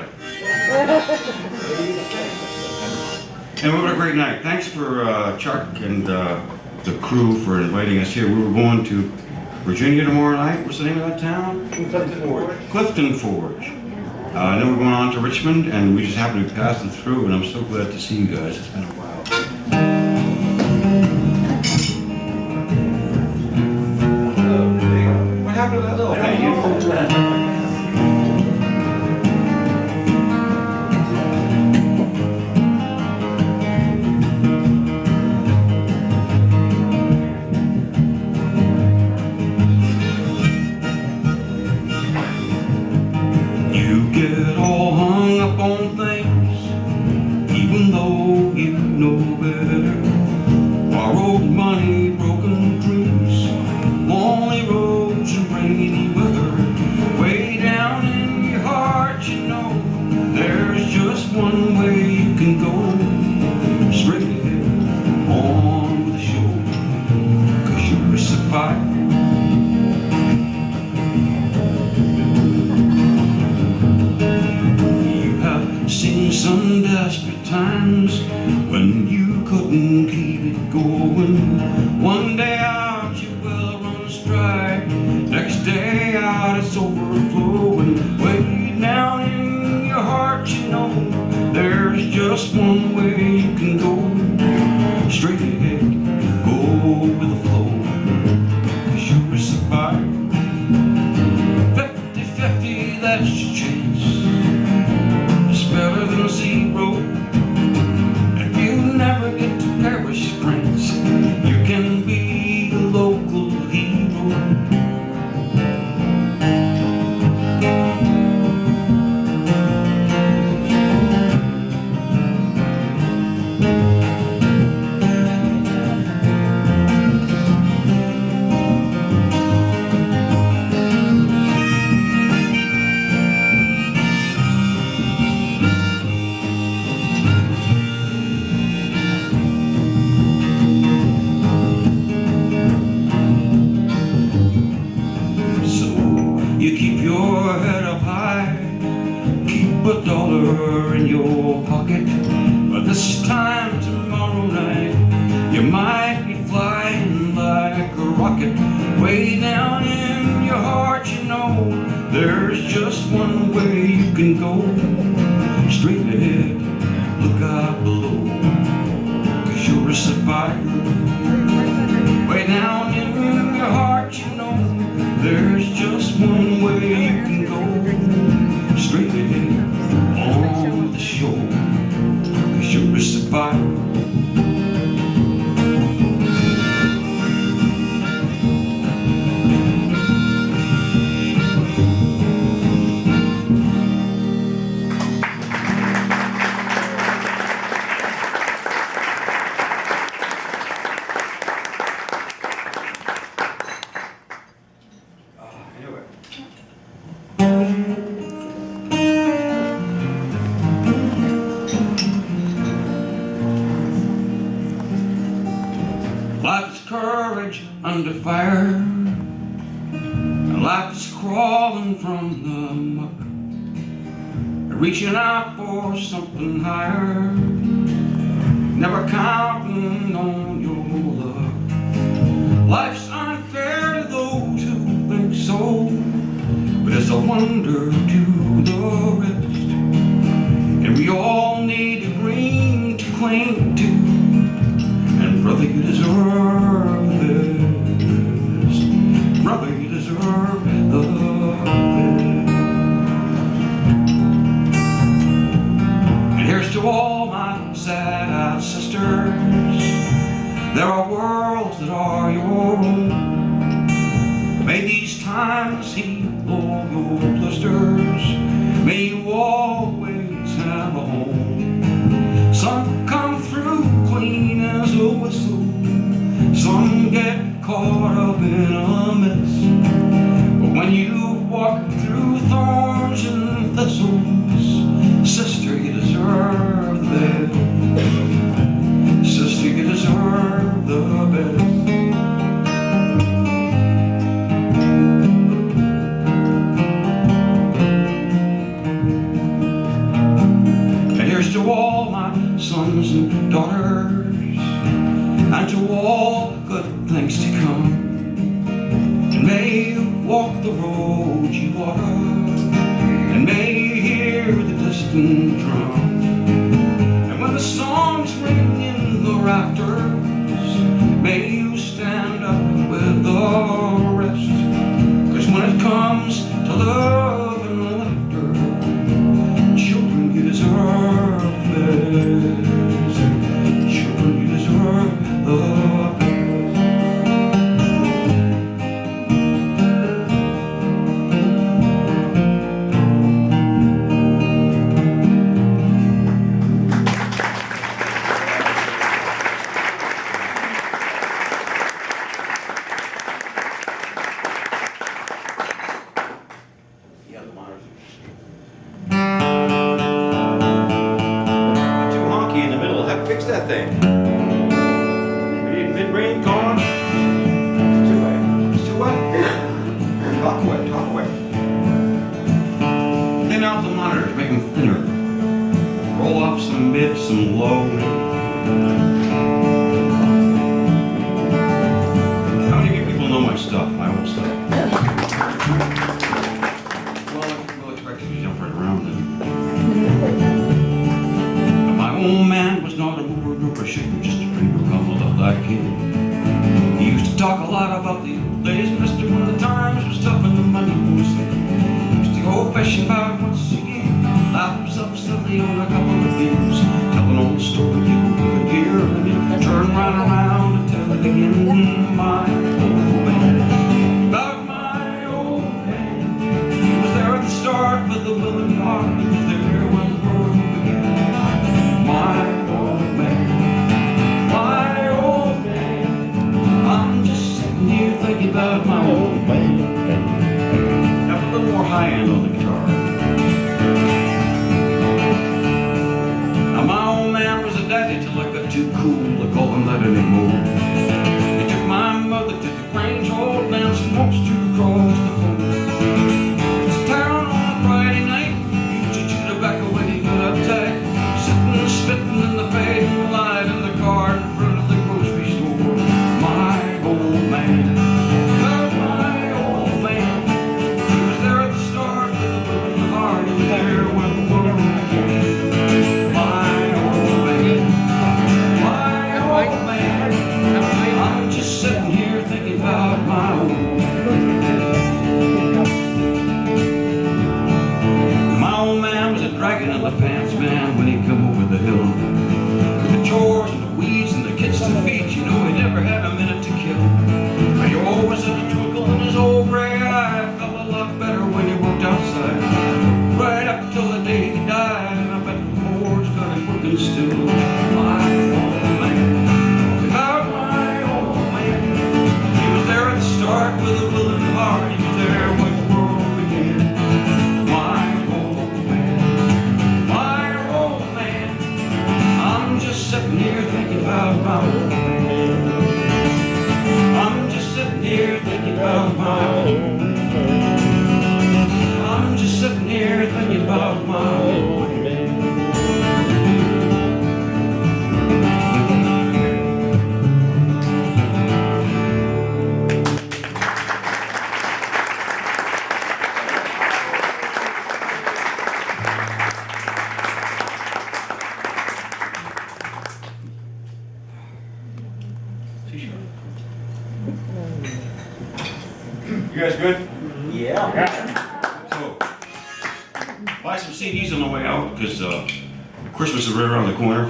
Speaker 2: And what a great night. Thanks for Chuck and the crew for inviting us here. We were going to Virginia tomorrow night. What's the name of that town?
Speaker 4: Clifton Forge.
Speaker 2: Clifton Forge. And then we're going on to Richmond, and we just happened to be passing through, and I'm so glad to see you guys. It's been a while. What happened to that little thing? Get all hung up on things, even though you know better. Borrowed money, broken dreams, lonely roads and rainy weather. Way down in your heart, you know there's just one way you can go. Straight ahead, on with the show. 'Cause you're a survivor. desperate times when you couldn't keep it going. One day out your well runs dry, next day out it's overflowing. Way down in your heart you know there's just one way you can go. Straight ahead, go with the flow, 'cause you're survived. 50-50, that's your chance. It's better than zero. If you never get to Paris, France, you can be a local hero. You keep your head up high, keep $1 in your pocket, but this time tomorrow night you might be flying like a rocket. Way down in your heart you know there's just one way you can go. Straight ahead, look out below, 'cause you're a survivor. Way down in your heart you know there's just one way you can go. Straight ahead, on the shore, 'cause you're a survivor. Life's courage under fire, and life's crawling from the muck, reaching out for something higher, never counting on your luck. Life's unfair to those who think so, but it's a wonder to the rest, and we all need a ring to cling to. Brother, you deserve this. Brother, you deserve the best. And here's to all my sad-eyed sisters. There are worlds that are your own. May these times heal all your blisters. May you always have a home. Some come through clean as a whistle, some get caught up in a mess. But when you walk through thorns and thistles, sister, you deserve the best. Sister, you deserve the best. And here's to all my sons and daughters, and to all good things to come. And may you walk the road you ought, and may you hear the distant drum. And when the songs ring in the rafters, may you stand up with the rest. 'Cause when it comes to love and laughter, children, you deserve this. Children, you deserve the best. Yeah, the monitors.
Speaker 4: Too honky in the middle. Have to fix that thing. Mid-range gone. It's too wet. Talk wet, talk wet.
Speaker 2: Thin out the monitors, make them thinner. Roll off some mid, some low. How many of you people know my stuff, my old stuff? Well, I didn't expect you to jump right around then. My old man was not a mover nor a shaker, just a dreamer, humble up like him. He used to talk a lot about the old days, mister, when the times was tough and the money was thin. He used to go fishing about once a year, lap himself steadily on a couple of beers, tell an old story you could hear, and then turn right around and tell it again. My old man, about my old man. He was there at the start with the willing heart. He was there when the world began. My old man, my old man. I'm just sitting here thinking about my old man. Now a little more high end on the guitar. Now my old man was a daddy till I got too cool to call him that anymore. He took my mother to the Grange Hall, danced and walked through across the floor. It's a town on a Friday night, used to chew tobacco when he got uptight, sitting and spitting in the fading light in the car in front of the grocery store. My old man, love my old man. He was there at the start with the willing heart. He was there when the world began. My old man, my old man. I'm just sitting here thinking about my old man. My old man was a dragon in the pants man when he come over the hill. With the chores and the weeds and the kids to feed, you know he never had a minute to kill. But he always had a twinkle in his old gray eye. Felt a lot better when he worked outside. Right up till the day he died, and I bet the Lord's got him working still. My old man, about my old man. He was there at the start with a willing heart. He was there when the world began. My old man, my old man. I'm just sitting here thinking about my old man. I'm just sitting here thinking about my old man. I'm just sitting here thinking about my old man. You guys good?
Speaker 6: Yeah.
Speaker 2: So, buy some CDs on the way out because Christmas is right around the corner.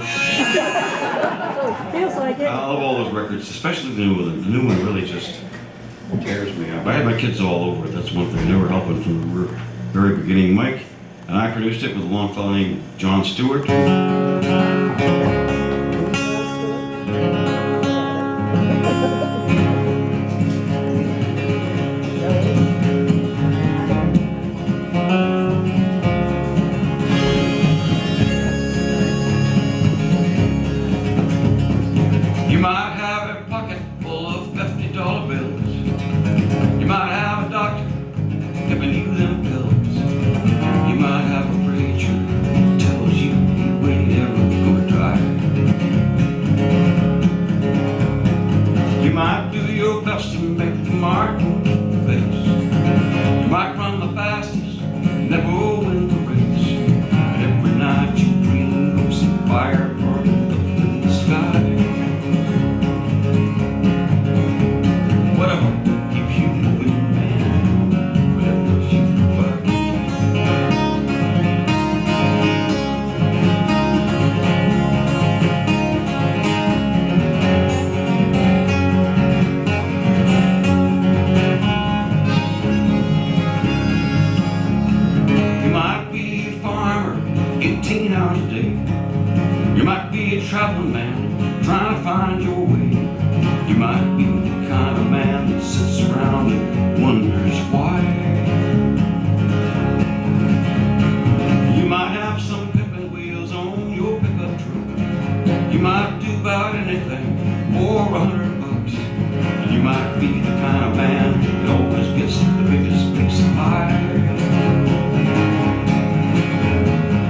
Speaker 3: Feels like it.
Speaker 2: I love all those records, especially the new one. The new one really just tears me up. I had my kids all over it. That's one thing. They were helping from the very beginning. Mike and I produced it with a long fellow named John Stewart. You might have a pocket full of $50 bills. You might have a doctor giving you them pills. You might have a preacher who tells you he ain't ever gonna try. You might do your best to make the mark and keep the pace. You might run the fastest, never win the race. But every night you dream of some fire burning up in the sky. Whatever keeps you moving, man. Whatever keeps you working. You might be a farmer, 18 hours a day. You might be a traveling man, trying to find your way. You might be the kind of man that sits around and wonders why. You might have some pippin wheels on your pickup truck. You might do about anything for $100. You might be the kind of man that always gets the biggest piece of pie.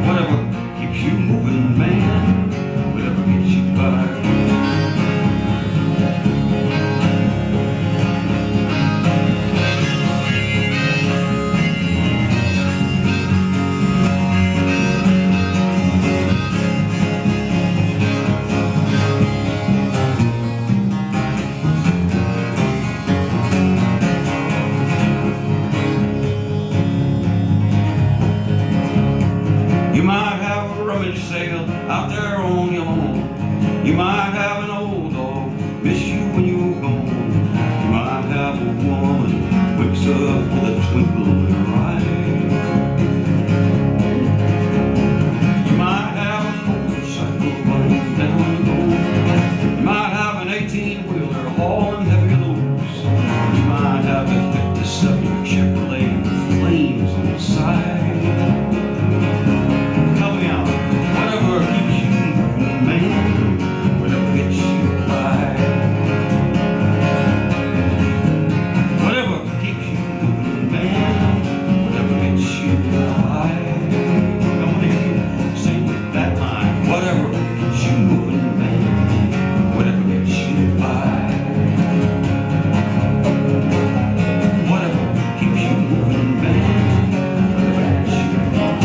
Speaker 2: Whatever keeps you moving, man. out there on your own. You might have an old dog miss you when you're gone. You might have a woman wakes up with a twinkle in her eye. You might have a motorcycle running down the road. You might have an 18-wheeler hauling heavy loads. You might have a 57 Chevrolet with flames on the side. Help me out. Whatever keeps you moving, man. Whatever gets you by. Whatever keeps you moving, man. Whatever gets you by. I want to hear you sing with that line. Whatever keeps you moving, man. Whatever gets you by. Whatever keeps you moving, man. Whatever gets you by.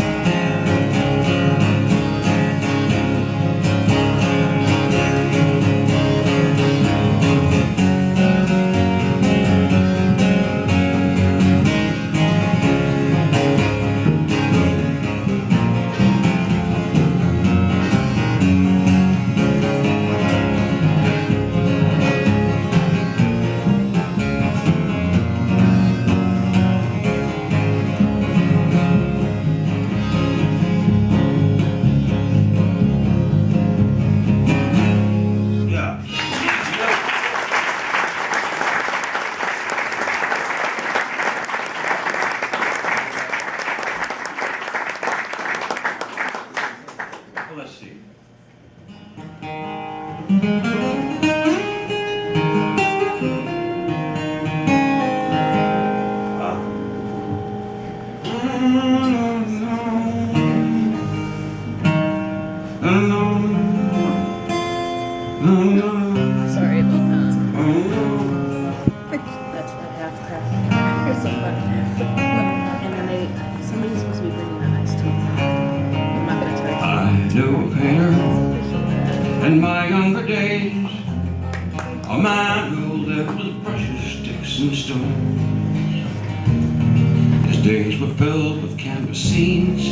Speaker 2: Yeah. Well, let's see.
Speaker 8: Sorry about that. That's that half crack. Here's some fun. And then somebody's supposed to be bringing that next to me. I'm not gonna try.
Speaker 2: I knew a painter in my younger days, a man who lived with precious sticks and stones. His days were filled with canvas scenes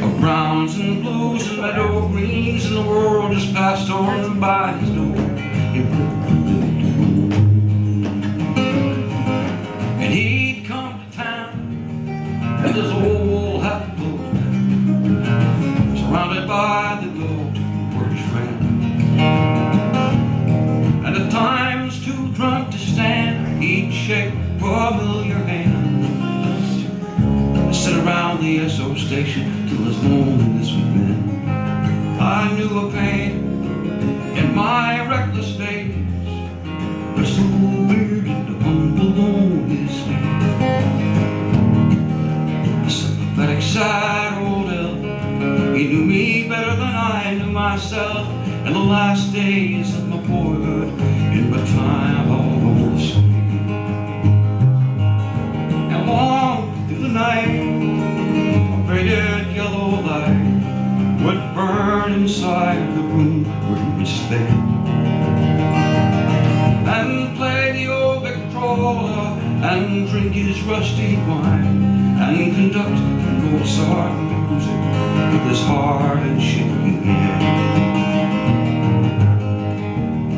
Speaker 2: of browns and blues and meadow greens, and the world just passed on by his door. He lived to roam. And he'd come to town with his old hat pulled, surrounded by the dogs were his friends. And at times too drunk to stand, he'd shake familiar hands, sit around the SO station till his loneliness would mend. I knew a pain in my reckless days, but so weird and humble on his feet. A sympathetic, sad old elf, he knew me better than I knew myself. In the last days of my boyhood, in my time all over the street. And long through the night, a faded yellow light would burn inside the room where he would stay, and play the old Victrola and drink his rusty wine, and conduct the Mozart music with his hard and shaking hand.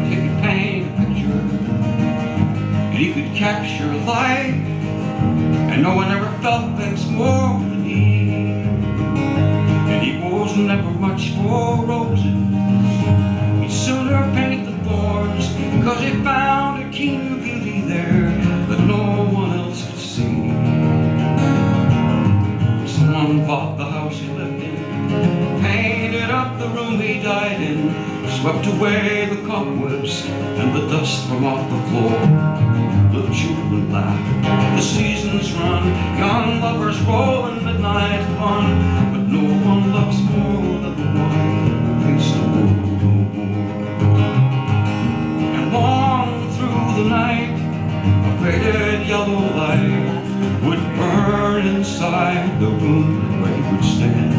Speaker 2: Take a paint picture, and he could capture light, and no one ever felt things more than he. And he was never much for roses. He'd sooner paint the thorns, cause he found a keen beauty there that no one else could see. Someone bought the house he lived in, painted up the room he died in, swept away the cobwebs and the dust from off the floor. The children laugh, the seasons run, young lovers roll in midnight fun, but no one loves more than the one who thinks the world no more. And long through the night, a faded yellow light would burn inside the room where he would stand,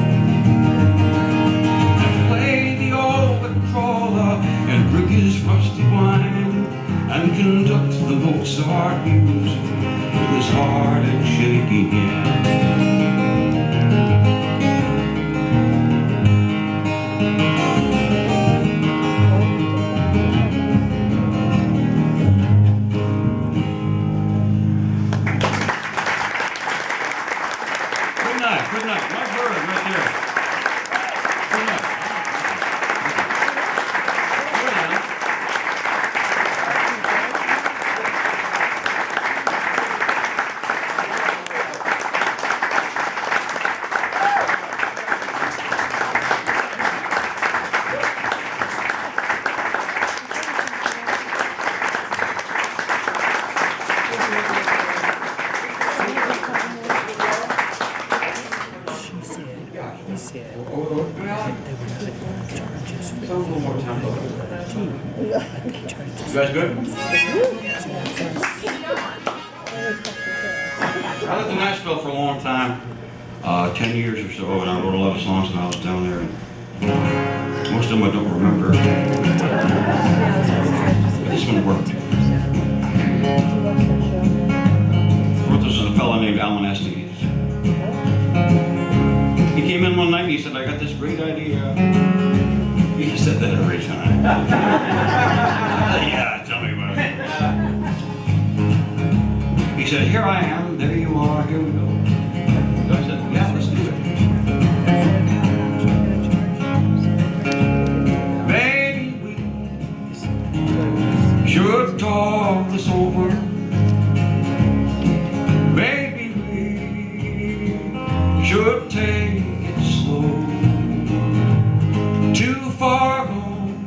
Speaker 2: and play the old Victrola and drink his rusty wine, and conduct the Mozart music with his hard and shaky hand. a little more tempo. You guys good? I lived in Nashville for a long time, 10 years or so, and I wrote a lot of songs when I was down there. And most of them I don't remember. But this one worked. I wrote this with a fellow named Alan Estes. He came in one night and he said, I got this great idea. He said that every time. Yeah, tell me about it. He said, here I am, there you are, here we go. So I said, yeah, let's do it. Baby, we should talk this over. Baby, we should take it slow. Too far gone,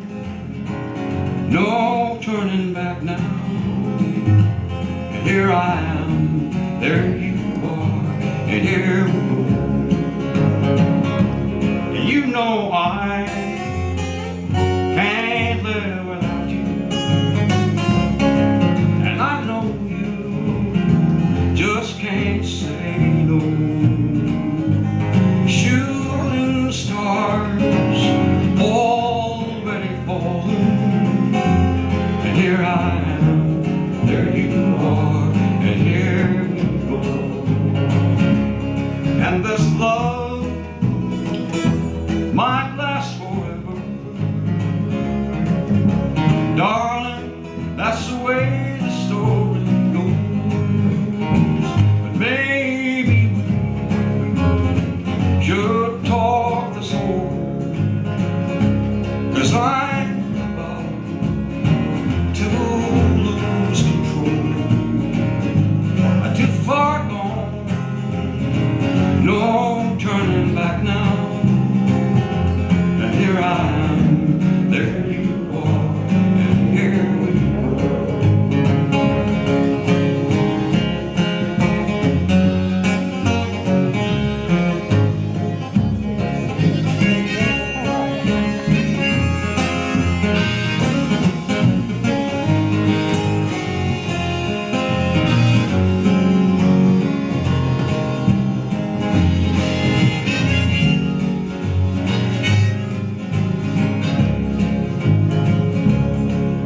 Speaker 2: no turning back now. And here I am, there you are, and here we go. And you know I can't live without you, and I know you just can't say no. Shooting stars already falling, and here I am, there you are, and here we go. And this love might last forever, darling, that's the way the story goes. But maybe we should talk this over, 'cause I'm about to lose control. Too far gone, no turning back now. And here I am, there you are, and here we go.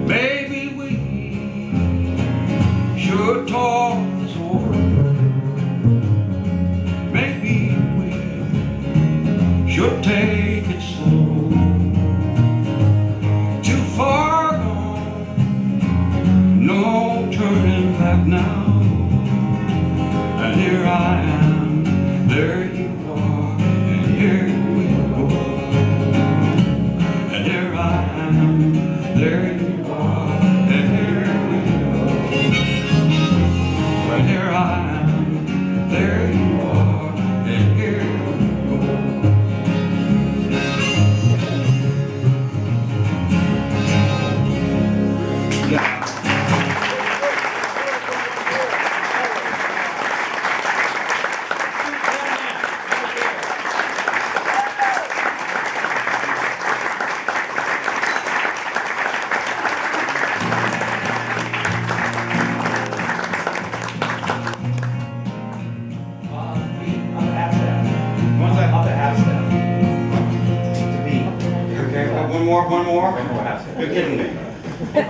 Speaker 2: Baby, we should talk this over. Maybe we should take it slow. Too far gone, no turning back now. And here I am, there you are, and here we go. And here I am, there you are, and here we go. And here I am, there you are, and here we go. Yeah.
Speaker 4: Once I hop a half step. To be.
Speaker 2: Okay, one more.
Speaker 4: One more half step.
Speaker 2: You're kidding me.
Speaker 4: Why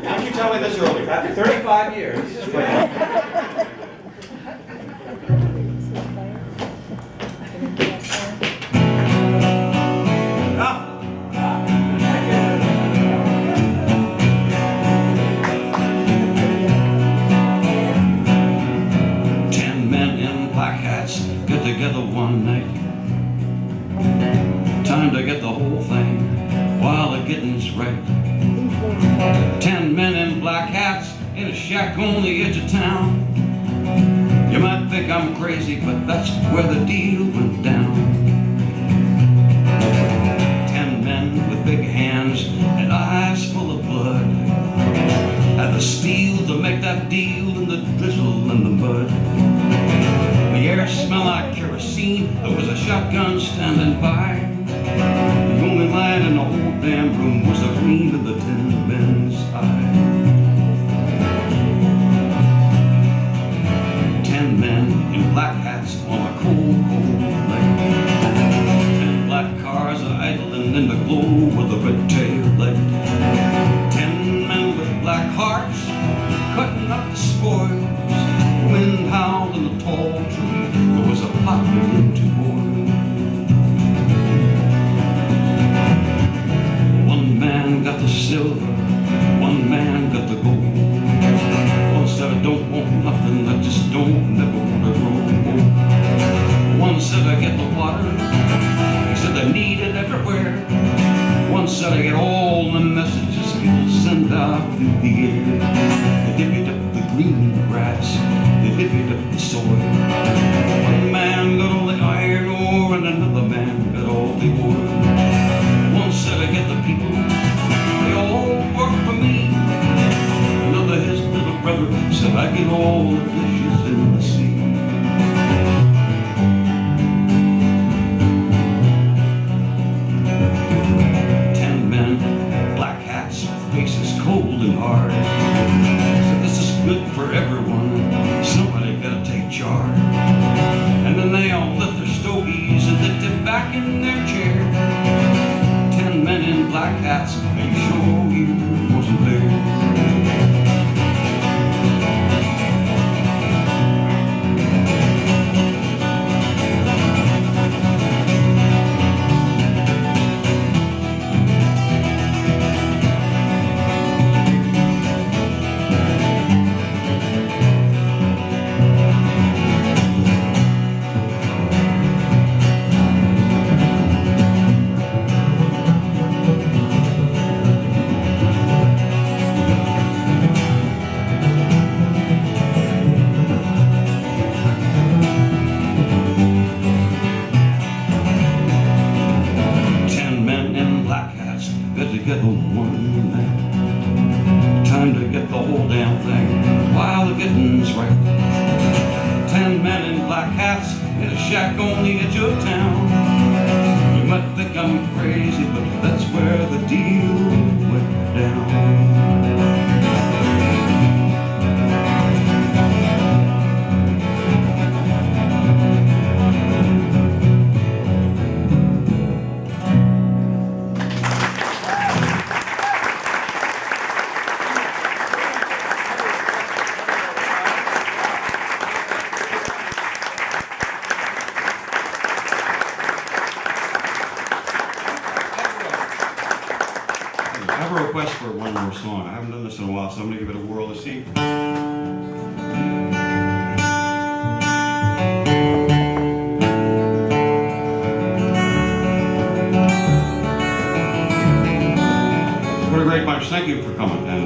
Speaker 4: don't you tell me this earlier? After 35 years.
Speaker 2: Together one night, time to get the whole thing while the getting's right. 10 men in black hats in a shack on the edge of town. You might think I'm crazy, but that's where the deal went down. 10 men with big hands and eyes full of blood had the steel to make that deal in the drizzle and the mud. The air smelled like kerosene, there was a shotgun standing by. The only light in the whole damn room was a gleam in the tin man's eye. 10 men in black hats on a cold, cold lake. 10 black cars idling in the glow with a red tail light. 10 men with black hearts cutting up the spoils. Wind howled in the tall tree. There was a pot beginning to boil. One man got the silver, one man got the gold. One said I don't want nothing, I just don't never want to grow old. One said I get the water, he said I need it everywhere. One said I get all the messages people send out through the air. They divvied up the green grass, they divvied up the soil. One man got all the iron ore and another man got all the oil. One said I get the people, they all work for me. Another, his little brother, said I get all the fishes in the sea. Faces cold and hard. So this is good for everyone. Somebody gotta take charge. And then they all lit their stogies and they dip back in their chair. 10 men in black hats. Are you sure you wasn't there? Together one night. Time to get the whole damn thing while the getting's right. 10 men in black hats in a shack on the edge of town. You might think I'm crazy, but that's where the deal went down. Request for one more song. I haven't done this in a while, so I'm going to give it a whirl to see. What a great bunch. Thank you for coming. And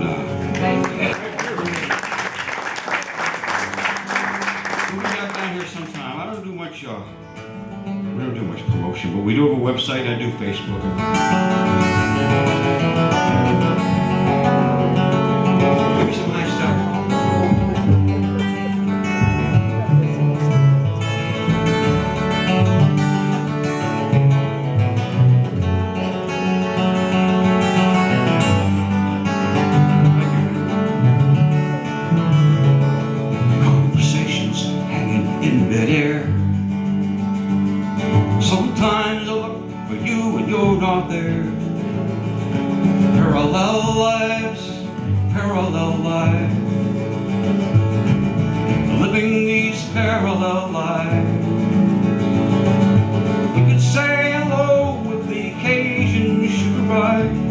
Speaker 2: we'll be back down here sometime. I don't do much. We don't do much promotion, but we do have a website. I do Facebook. Maybe some nice stuff. Conversations hanging in midair. Sometimes I look for you and you're not there. Parallel lives, parallel lives. Living these parallel lives. We could say hello if the occasion should arise.